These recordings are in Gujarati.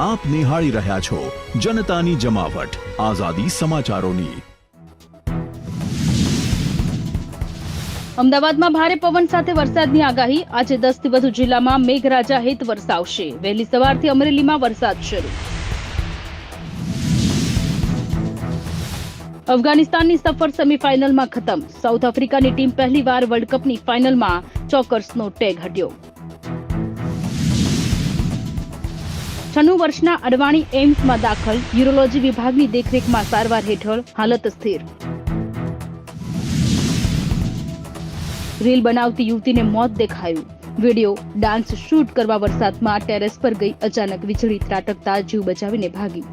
આપ નિહાળી રહ્યા છો જનતાની જમાવટ આઝાદી સમાચારોની। અમદાવાદમાં ભારે પવન સાથે વરસાદની આગાહી। આજે 10 થી વધુ જિલ્લામાં મેઘરાજા હિત વરસાવશે। વહેલી સવારથી અમરેલીમાં વરસાદ શરૂ। અફઘાનિસ્તાનની સફર સેમીફાઇનલમાં ખતમ। સાઉથ આફ્રિકાની ટીમ પહેલીવાર વર્લ્ડ કપની ફાઇનલમાં ચોકર્સનો ટેગ હટ્યો। 96 વર્ષના અડવાણી એમ્સમાં દાખલ। યુરોલોજી વિભાગની દેખરેખમાં સારવાર હેઠળ, હાલત સ્થિર। રીલ બનાવતી યુવતીને મોત દેખાયું। વિડીયો ડાન્સ શૂટ કરવા વરસાદમાં ટેરેસ પર ગઈ। અચાનક વીજળી ત્રાટકતા જીવ બચાવીને ભાગી।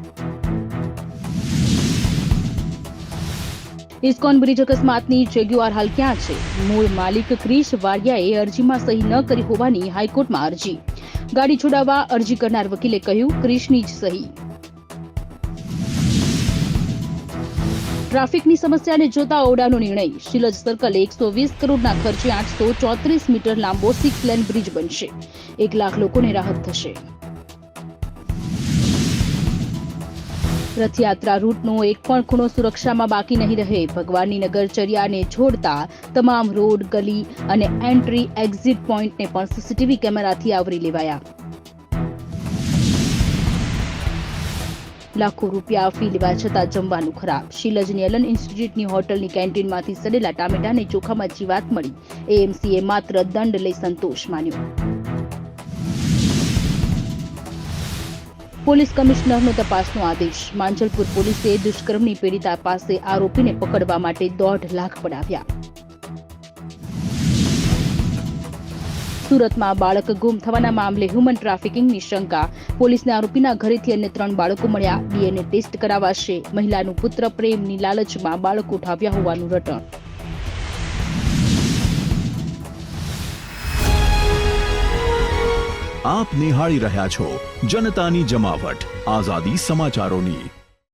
ઇસ્કોન બ્રિજ અકસ્માતની જેગ્યુઆર હાલ ક્યાં છે? મૂળ માલિક ક્રિશ વાડિયાએ અરજીમાં સહી ન કરી હોવાની હાઈકોર્ટમાં અરજી। ગાડી છોડાવવા અરજી કરનાર વકીલે કહ્યું, ક્રિશની જ સહી। ટ્રાફિકની સમસ્યાને જોતા ઓડાનો નિર્ણય। શિલજ સર્કલે 120 કરોડના ખર્ચે 834 મીટર લાંબો 6 લેન બ્રિજ બનશે। 1 લાખ લોકોને રાહત થશે। રથયાત્રા રૂટનો એક પણ ખૂણો સુરક્ષામાં બાકી નહીં રહે। ભગવાનની નગરચર્યાને છોડતા તમામ રોડ, ગલી અને એન્ટ્રી એક્ઝિટ પોઈન્ટને પણ સીસીટીવી કેમેરાથી આવરી લેવાયા। લાખો રૂપિયા ફી લેવા છતાં જમવાનું ખરાબ। શિલજની એલન ઇન્સ્ટિટ્યૂટની હોટલની કેન્ટીનમાંથી સડેલા ટામેટાને ચોખામાં જીવાત મળી। એએમસીએ માત્ર દંડ લઈ સંતોષ માન્યો। પોલીસ કમિશનરનો તપાસનો આદેશ। માંજલપુર પોલીસે દુષ્કર્મની પીડિતા પાસે આરોપીને પકડવા માટે 1.5 લાખ પડાવ્યા। સુરતમાં બાળક ગુમ થવાના મામલે હ્યુમન ટ્રાફિકિંગની શંકા। પોલીસને આરોપીના ઘરેથી અન્ય 3 બાળકો મળ્યા। ડીએનએ ટેસ્ટ કરાવાશે। મહિલાનું પુત્ર પ્રેમની લાલચમાં બાળક ઉઠાવ્યા હોવાનું રટણ। આપ નિહાળી રહ્યા છો જનતાની જમાવટ આઝાદી સમાચારોની।